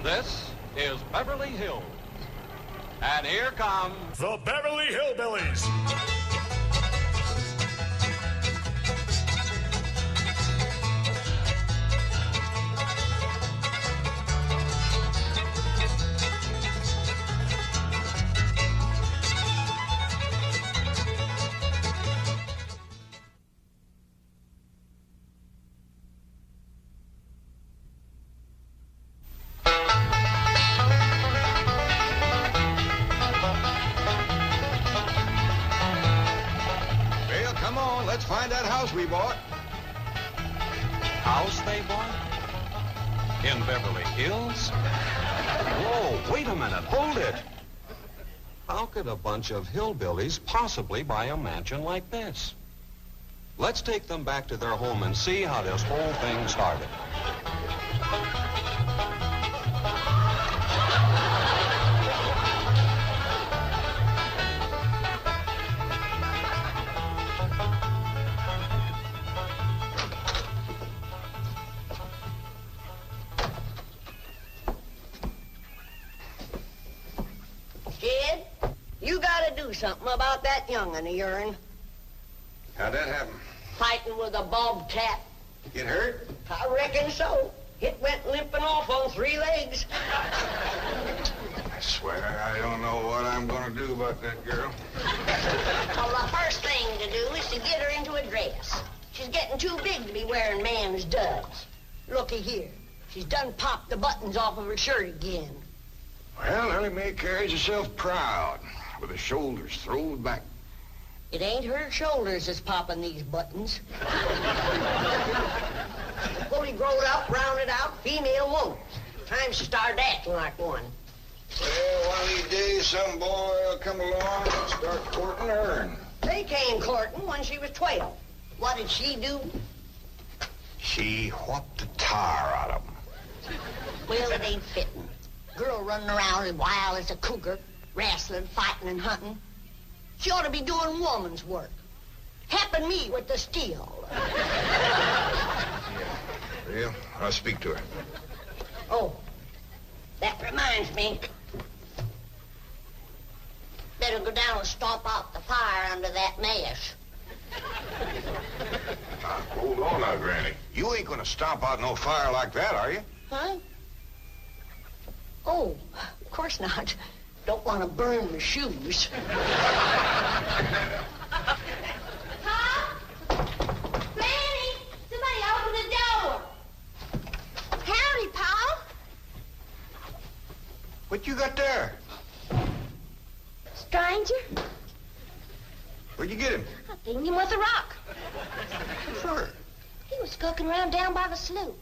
This is Beverly Hills. And here come the Beverly Hillbillies. Let's find that house we bought. House they bought? In Beverly Hills? Whoa, wait a minute, hold it. How could a bunch of hillbillies possibly buy a mansion like this? Let's take them back to their home and see how this whole thing started. Jed, you gotta do something about that young'un of yourn. How'd that happen? Fighting with a bobcat. Get hurt? I reckon so. It went limping off on 3 legs. I swear, I don't know what I'm gonna do about that girl. Well, the first thing to do is to get her into a dress. She's getting too big to be wearing man's duds. Looky here. She's done popped the buttons off of her shirt again. Well, Ellie Mae carries herself proud, with her shoulders thrown back. It ain't her shoulders that's popping these buttons. Fully growed up, rounded out, female woman. Time she started acting like one. Well, one of these days, some boy will come along and start courting her. They came courting when she was 12. What did she do? She whopped the tar out of them. Well, it ain't fitting. Girl running around as wild as a cougar, wrestling, fighting, and hunting. She ought to be doing woman's work. Helping me with the steel. Well, I'll speak to her. Oh, that reminds me. Better go down and stomp out the fire under that mess. Hold on now, Granny. You ain't gonna stomp out no fire like that, are you? Huh? Oh, of course not. Don't want to burn my shoes. Huh? Granny, somebody open the door. Howdy, Pa. What you got there? Stranger? Where'd you get him? I pinged him with a rock. Sure. He was skulking around down by the slough.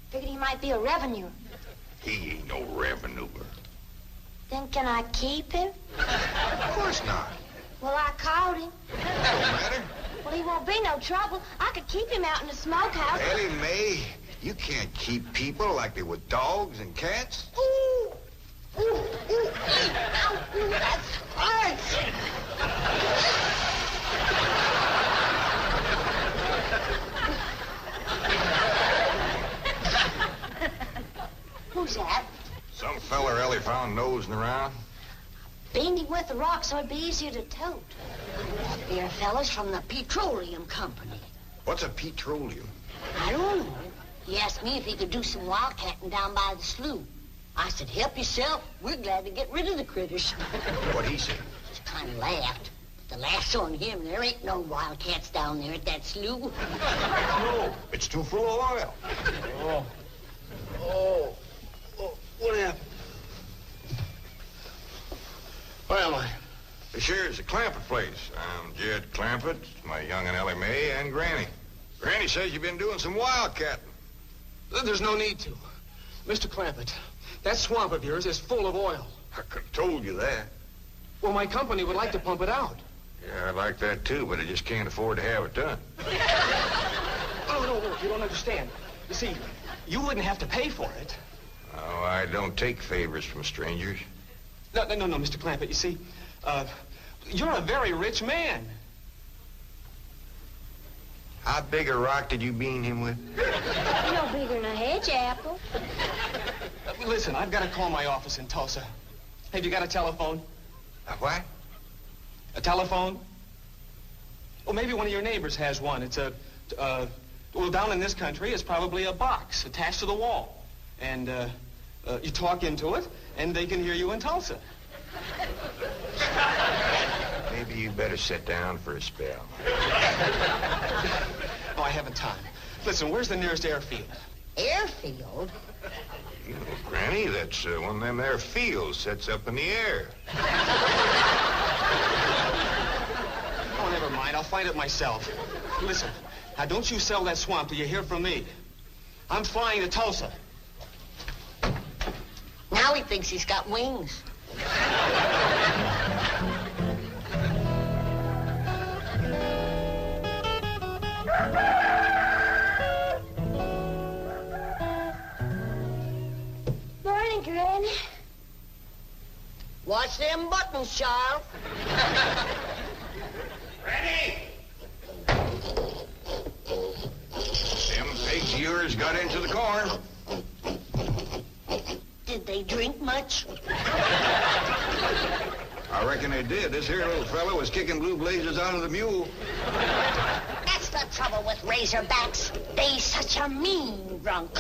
Figured he might be a revenue. He ain't no revenue. Then can I keep him? Of course not. Well, I caught him. That don't matter. Well, he won't be no trouble. I could keep him out in the smokehouse. Ellie Mae, you can't keep people like they were dogs and cats. Ooh. Ooh, ooh, ow, ooh, that hurts. Who's that? Some feller Ellie found nosing around. Beaned him with the rock so it'd be easier to tote. They're fellas from the petroleum company. What's a petroleum? I don't know. He asked me if he could do some wildcatting down by the slough. I said, help yourself. We're glad to get rid of the critters. What'd he say? Just kind of laughed. The last on him, there ain't no wildcats down there at that slough. No, it's too full of oil. Oh, what happened? Where am I? This here's the Clampett place. I'm Jed Clampett, my young'un Ellie Mae, and Granny. Granny says you've been doing some wildcatting. There's no need to. Mr. Clampett, that swamp of yours is full of oil. I could have told you that. Well, my company would like to pump it out. Yeah, I'd like that too, but I just can't afford to have it done. Oh, no, you don't understand. You see, you wouldn't have to pay for it. Oh, I don't take favors from strangers. No, Mr. Clampett, you see, you're a very rich man. How big a rock did you bean him with? No bigger than a hedge apple. Listen, I've got to call my office in Tulsa. Have you got a telephone? A what? A telephone? Well, maybe one of your neighbors has one. It's well, down in this country, it's probably a box attached to the wall. And, you talk into it, and they can hear you in Tulsa. Maybe you better sit down for a spell. Oh, I haven't time. Listen, where's the nearest airfield? Airfield? You know, Granny, that's one of them there fields sets up in the air. Oh, never mind. I'll find it myself. Listen, now don't you sell that swamp till you hear from me. I'm flying to Tulsa. Now he thinks he's got wings. Morning, Granny. Watch them buttons, child. Granny! Them pigs of yours got into the corn. Did they drink much? I reckon they did. This here little fellow was kicking blue blazes out of the mule. That's the trouble with razorbacks. They such a mean drunk.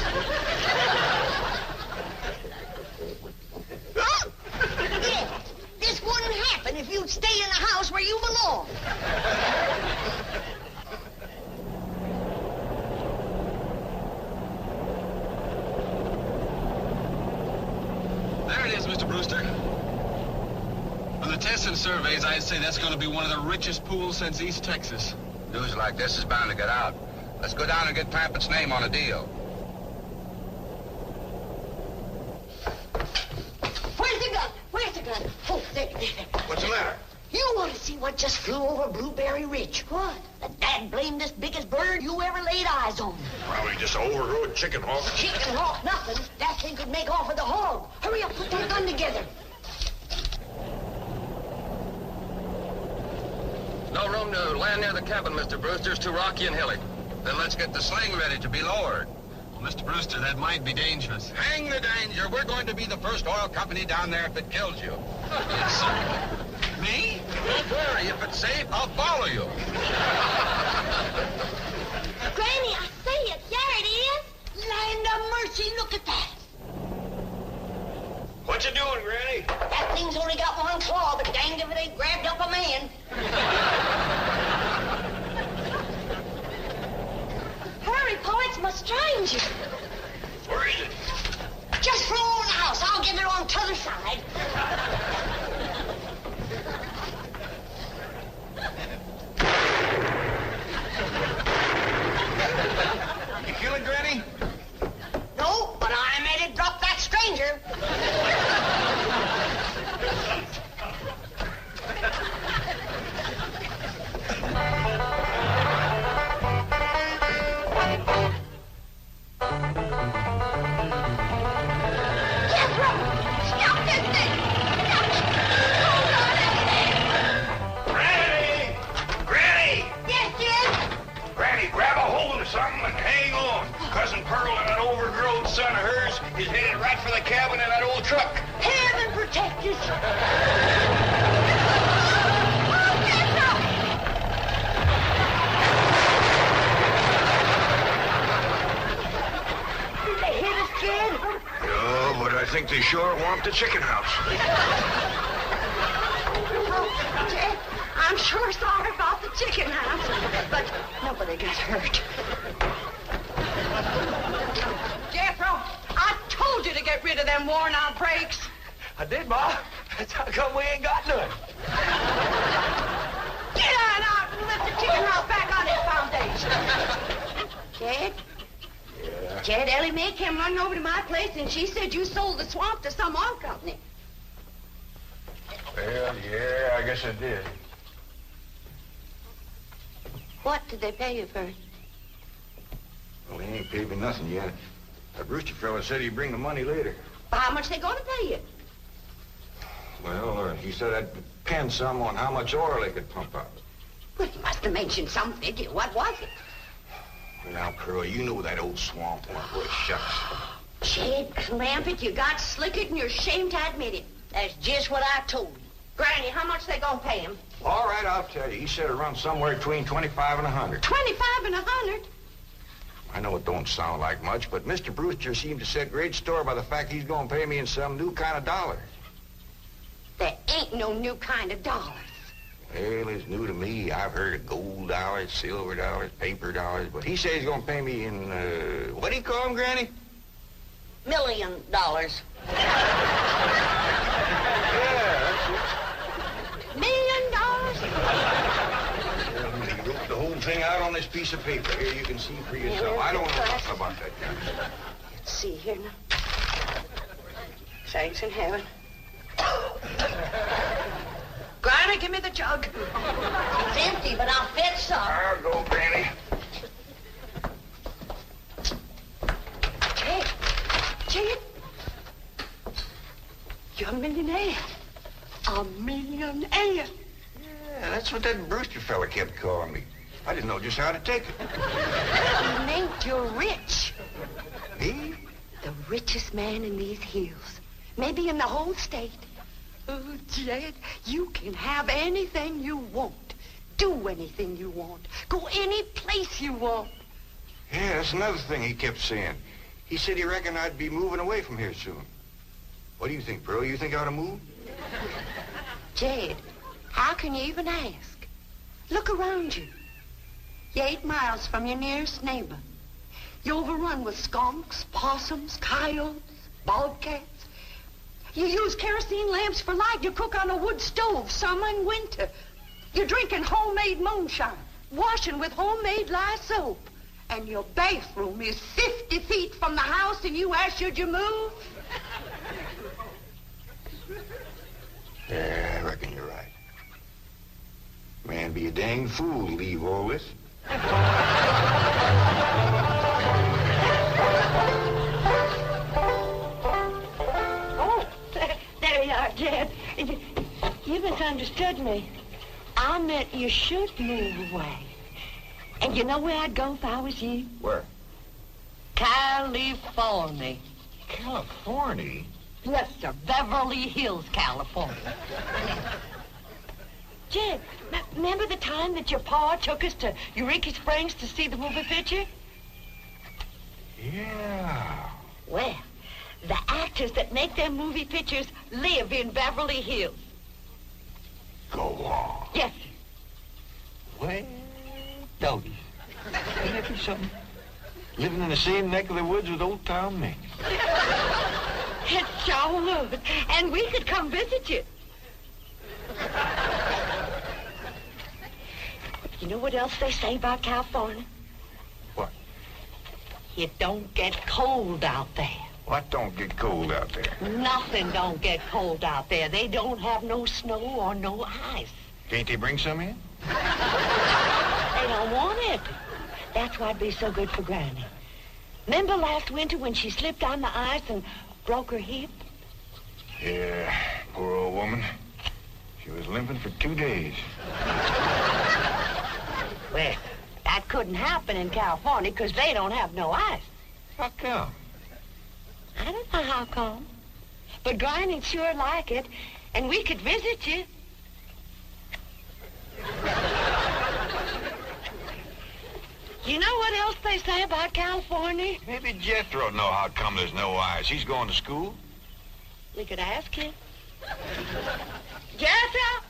Yeah, this wouldn't happen if you'd stay in the house where you belong. There it is, Mr. Brewster. On the tests and surveys, I'd say that's going to be one of the richest pools since East Texas. News like this is bound to get out. Let's go down and get Clampett's name on a deal. Where's the gun? Where's the gun? Oh, there. What's the matter? You want to see what just flew over Blueberry Ridge? What? The dad-blamed biggest bird you ever laid eyes on. Probably just an overgrown chicken hawk. Chicken hawk, nothing. That thing could make off with a hog. Hurry up, put that gun together. No room to land near the cabin, Mr. Brewster. It's too rocky and hilly. Then let's get the sling ready to be lowered. Well, Mr. Brewster, that might be dangerous. Hang the danger. We're going to be the first oil company down there if it kills you. Yes, sir. Me? Don't worry. If it's safe, I'll follow you. Granny, I see it. There it is. Land of mercy, look at that. What you doing, Granny? That thing's only got one claw, but danged if it ain't grabbed up a man. Hurry, Pa, it's my stranger. Where is it? Just throw over the house. I'll get it on t'other side. You kill it, Granny? No, but I made it drop that stranger. Stop this thing! Stop it! Granny! Granny! Yes, Jed? Granny, grab a hold of something and hang on. Cousin Pearl and that overgrown son of hers is headed right for the cabin in that old truck. Heaven protect us. Did they hit us, Jed? No, but I think they sure want the chicken house. Jed, I'm sure sorry about the chicken house, but nobody got hurt. Jethro, I told you to get rid of them worn-out brakes. I did, Ma. That's how come we ain't got none. Get on out and lift the chicken house back on its foundation. Jed? Yeah. Jed, Ellie Mae came running over to my place, and she said you sold the swamp to some oil company. Well, yeah, I guess I did. What did they pay you for it? Well, he ain't paid me nothing yet. That Brewster fella said he'd bring the money later. How much they going to pay you? Well, he said that depends some on how much oil they could pump out. Well, you must have mentioned some figure. What was it? Now, Pearl, you know that old swamp one. Boy, shucks. Jed Clampett, you got slicker than you're ashamed to admit it. That's just what I told you. Granny, how much they gonna pay him? All right, I'll tell you. He said it runs somewhere between 25 and 100. 25 and 100? I know it don't sound like much, but Mr. Brewster seemed to set great store by the fact he's going to pay me in some new kind of dollar. There ain't no new kind of dollars. Well, it's new to me. I've heard of gold dollars, silver dollars, paper dollars, but he says he's going to pay me in, what do you call them, Granny? $1 million. Yeah, that's $1 million? it. He wrote the whole thing out on this piece of paper. Here, you can see for yourself. I don't know nothing about that kind of stuff. Let's see here now. Sakes in heaven. Granny, give me the jug. It's empty, but I'll fetch some. I'll go, Granny. Jed, you're a millionaire. A millionaire. Yeah, that's what that Brewster fella kept calling me. I didn't know just how to take it. He meant you're rich. Me? The richest man in these hills. Maybe in the whole state. Oh, Jed, you can have anything you want. Do anything you want. Go any place you want. Yeah, that's another thing he kept saying. He said he reckoned I'd be moving away from here soon. What do you think, Pearl? You think I ought to move? Jed, how can you even ask? Look around you. You're 8 miles from your nearest neighbor. You're overrun with skunks, possums, coyotes, bobcats. You use kerosene lamps for light. You cook on a wood stove, summer and winter. You're drinking homemade moonshine, washing with homemade lye soap. And your bathroom is 50 feet from the house, and you ask, should you move? Yeah, I reckon you're right. Man, be a dang fool to leave all this. Oh, there you are, Jed. You misunderstood me. I meant you should move away. And you know where I'd go if I was you? Where? California. California? Yes, sir. Beverly Hills, California. Jed, remember the time that your pa took us to Eureka Springs to see the movie picture? Yeah. Well, the actors that make them movie pictures live in Beverly Hills. Go on. Yes, sir. Well, doggies. Ain't that be something? Living in the same neck of the woods with old Tom Mink. It sure would. And we could come visit you. You know what else they say about California? What? It don't get cold out there. What don't get cold out there? Nothing don't get cold out there. They don't have no snow or no ice. Can't they bring some in? They don't want it. That's why it'd be so good for Granny. Remember last winter when she slipped on the ice and broke her hip? Yeah, poor old woman. She was limping for 2 days. Well, that couldn't happen in California because they don't have no ice. How come? I don't know how come. But Granny'd sure like it, and we could visit you. You know what else they say about California? Maybe Jethro know how come there's no ice. He's going to school. We could ask him. Jethro,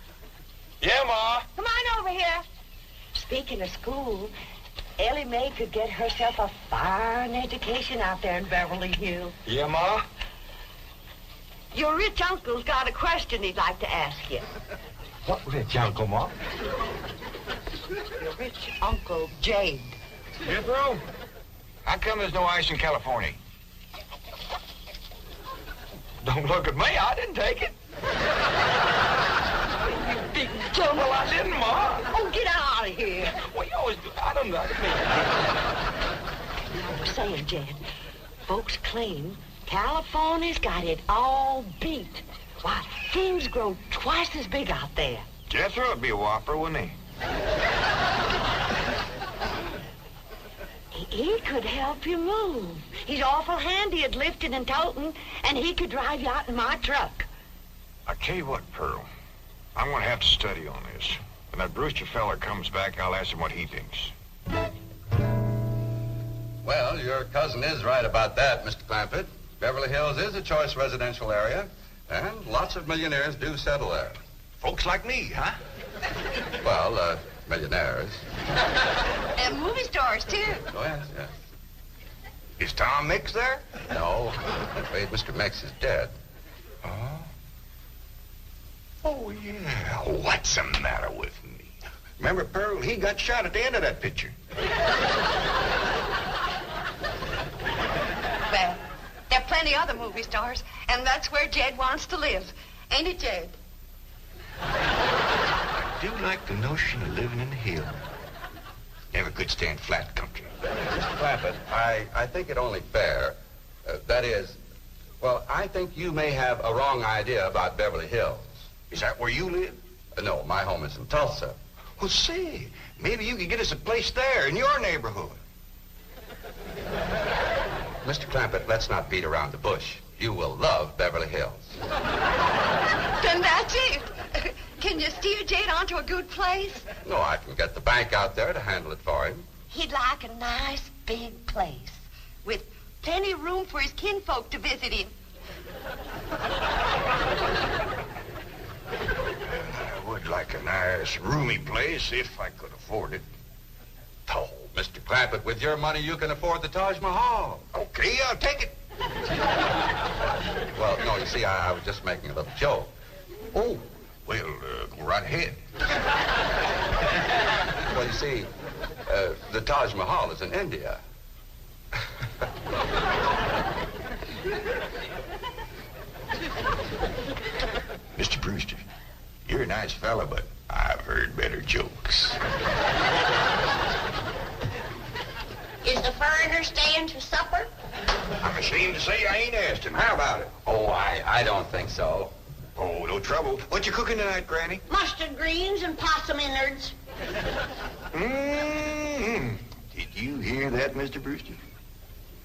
Yeah, Ma. come on over here. Speaking of school, Ellie Mae could get herself a fine education out there in Beverly Hills. Yeah, Ma? Your rich uncle's got a question he'd like to ask you. What rich uncle, Ma? Your rich Uncle Jade. Jethro? How come there's no ice in California? Don't look at me. I didn't take it. You big dumb. Well, I didn't, Ma. Oh, get out of here. Well, you always do. I don't know. I was saying, Jed, folks claim California's got it all beat. Why, things grow twice as big out there. Jethro would be a whopper, wouldn't he? He could help you move. He's awful handy at lifting and toting, and he could drive you out in my truck. I tell you what, Pearl. I'm going to have to study on this. When that Brewster feller comes back, I'll ask him what he thinks. Well, your cousin is right about that, Mr. Clampett. Beverly Hills is a choice residential area, and lots of millionaires do settle there. Folks like me, huh? Well, millionaires. And movie stars, too. Oh, yes, yes. Is Tom Mix there? No, I'm afraid Mr. Mix is dead. Oh? Oh, yeah. What's the matter with me? Remember, Pearl, he got shot at the end of that picture. Well, there are plenty other movie stars, and that's where Jed wants to live. Ain't it, Jed? I do like the notion of living in the hills. Never could stand flat country. Mr. Clampett, I think it only fair. That is, well, I think you may have a wrong idea about Beverly Hills. Is that where you live? No, my home is in Tulsa. Well, say, maybe you could get us a place there in your neighborhood. Mr. Clampett, let's not beat around the bush. You will love Beverly Hills. Then that's it. Can you steer Jed onto a good place? No, I can get the bank out there to handle it for him. He'd like a nice big place with plenty of room for his kinfolk to visit him. I would like a nice, roomy place if I could afford it. Oh, Mr. Clampett, with your money, you can afford the Taj Mahal. Okay, I'll take it. Well, no, you see, I was just making a little joke. Oh, well, go right ahead. Well, you see, the Taj Mahal is in India. Mr. Brewster, you're a nice fella, but I've heard better jokes. Is the foreigner staying to supper? I'm ashamed to say I ain't asked him. How about it? Oh, I don't think so. Oh, no trouble. What you cooking tonight, Granny? Mustard greens and possum innards. Mm-hmm. Did you hear that, Mr. Brewster?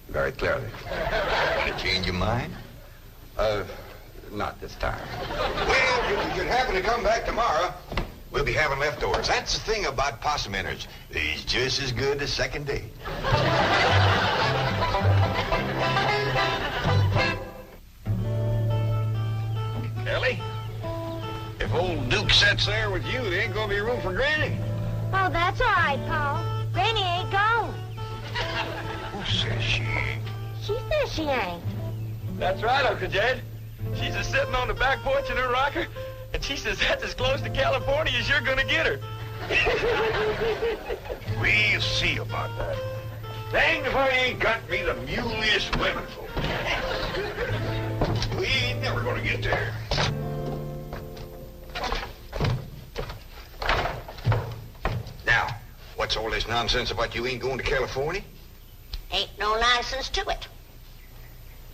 Very clearly. Want to change your mind? Not this time. Well, if you should happen to come back tomorrow, we'll be having leftovers. That's the thing about possum innards. They's just as good the second day. Ellie, if old Duke sits there with you, there ain't gonna be room for Granny. Oh, that's all right, Paul. Granny ain't gone. Who says she ain't? She says she ain't. That's right, Uncle Jed. She's just sitting on the back porch in her rocker, and she says that's as close to California as you're gonna get her. We'll see about that. Danged if I ain't got me the muleyest women folk. We ain't never gonna get there. Now, what's all this nonsense about you ain't going to California? Ain't no nonsense to it.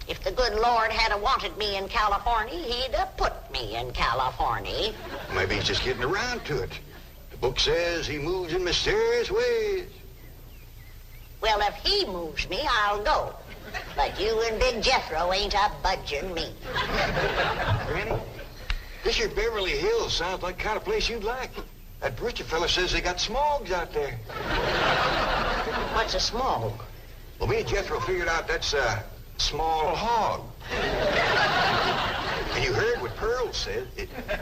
If the good Lord had wanted me in California, he'd have put me in California. Maybe he's just getting around to it. The book says he moves in mysterious ways. Well, if he moves me, I'll go. But you and Big Jethro ain't a budging me. Granny, this here Beverly Hills sounds like the kind of place you'd like. That Brewster fella says they got smogs out there. What's a smog? Well, me and Jethro figured out that's a small hog. And you heard what Pearl said.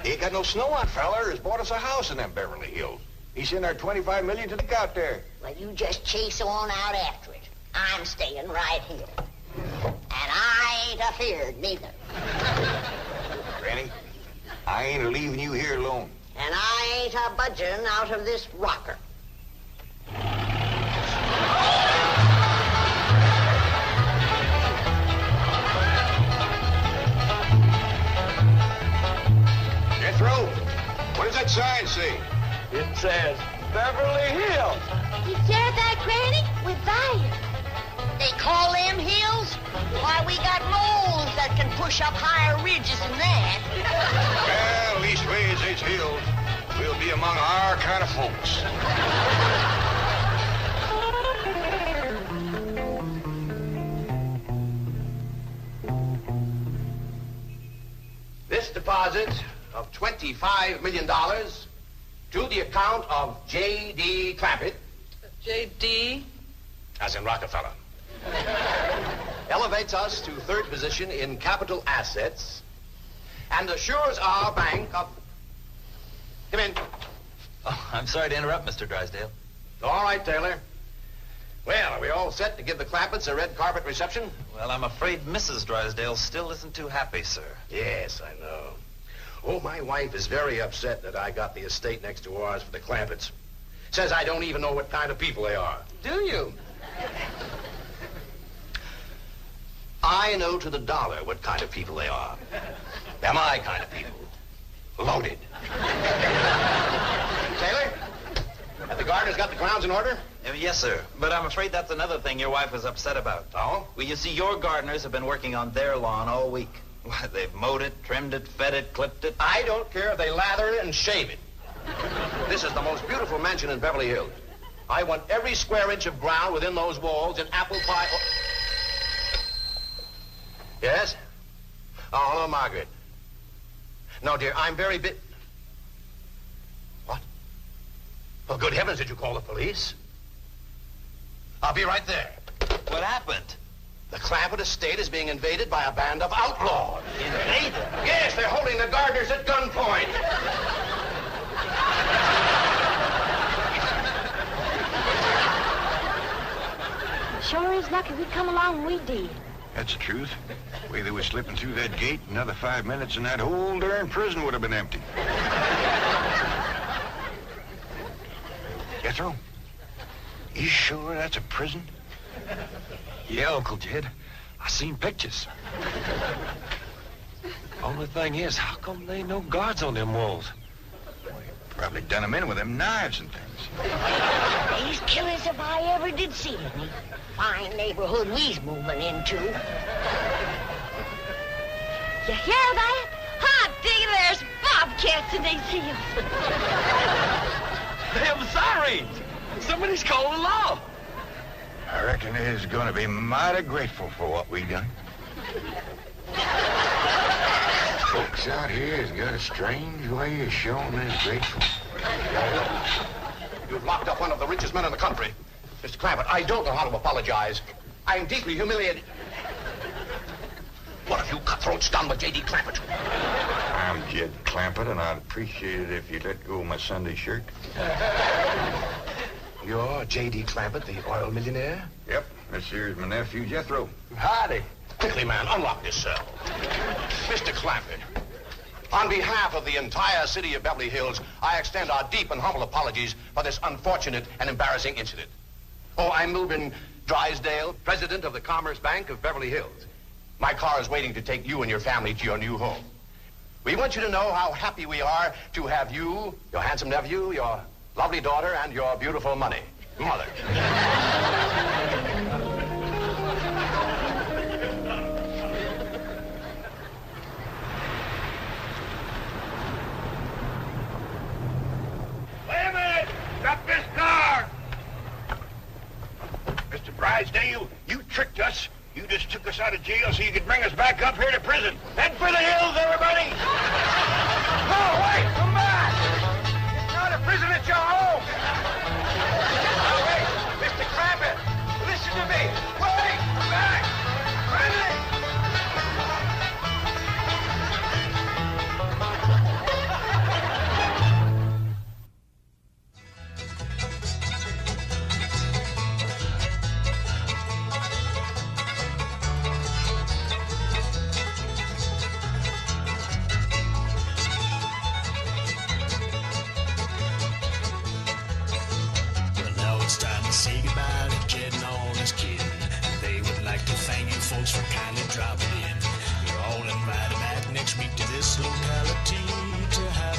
He ain't got no snow on, feller. Has bought us a house in them Beverly Hills. He's in our $25 million to look out there. Well, you just chase on out after it. I'm staying right here. And I ain't afeared neither. Granny, I ain't leaving you here alone. And I ain't a budging out of this rocker. Jethro, what does that sign say? It says Beverly Hills. You said that, Granny? We're there. They call them hills? Why, we got moles that can push up higher ridges than that. Well, leastways, it's hills. We'll be among our kind of folks. this deposit of $25 million to the account of J.D. Clampett. J.D.? As in Rockefeller. Elevates us to third position in capital assets and assures our bank of... Come in. Oh, I'm sorry to interrupt, Mr. Drysdale. All right, Taylor. Well, are we all set to give the Clampetts a red carpet reception? Well, I'm afraid Mrs. Drysdale still isn't too happy, sir. Yes, I know. Oh, my wife is very upset that I got the estate next to ours for the Clampetts. Says I don't even know what kind of people they are. Do you? I know to the dollar what kind of people they are. They're my kind of people. Loaded. Taylor, have the gardeners got the grounds in order? Yes, sir. But I'm afraid that's another thing your wife was upset about. Oh? Well, you see, your gardeners have been working on their lawn all week. Why, they've mowed it, trimmed it, fed it, clipped it. I don't care if they lather it and shave it. This is the most beautiful mansion in Beverly Hills. I want every square inch of ground within those walls in apple pie... Yes? Oh, hello, Margaret. No, dear, I'm very What? Oh, good heavens, did you call the police? I'll be right there. What happened? The Clampett estate is being invaded by a band of outlaws. Invaded? Yes, they're holding the gardeners at gunpoint. Sure is lucky we come along when we did. That's the truth. The way they were slipping through that gate, another 5 minutes and that whole darn prison would have been empty. Jethro, you sure that's a prison? Yeah, Uncle Jed. I seen pictures. Only thing is, how come there ain't no guards on them walls? Probably done them in with them knives and things. These killers if I ever did see any. Fine neighborhood we's moving into. You hear that? Hot diggity, there's bobcats in these hills. Them sirens! Somebody's calling the law. I reckon they's gonna be mighty grateful for what we done. Folks out here has got a strange way of showing they're grateful. You've locked up one of the richest men in the country. Mr. Clampett, I don't know how to apologize. I'm deeply humiliated. What have you cutthroats done with J.D. Clampett? I'm Jed Clampett, and I'd appreciate it if you'd let go of my Sunday shirt. You're J.D. Clampett, the oil millionaire? Yep, this here's my nephew, Jethro. Howdy. Quickly, man, unlock this cell. Mr. Clampett, on behalf of the entire city of Beverly Hills, I extend our deep and humble apologies for this unfortunate and embarrassing incident. Oh, I'm Milburn Drysdale, president of the Commerce Bank of Beverly Hills. My car is waiting to take you and your family to your new home. We want you to know how happy we are to have you, your handsome nephew, your lovely daughter, and your beautiful mother. Wait a minute! Stop this car! Mr. Drysdale, you tricked us. You just took us out of jail so you could bring us back up here to prison. Head for the hills, everybody! No, wait! Come back! It's not a prison, it's your home! Now, wait! Mr. Clampett, listen to me! Wait! Come back! Friendly! Say goodbye to Jed and all his kidding. They would like to thank you folks for kindly dropping in. You're all invited back next week to this locality to have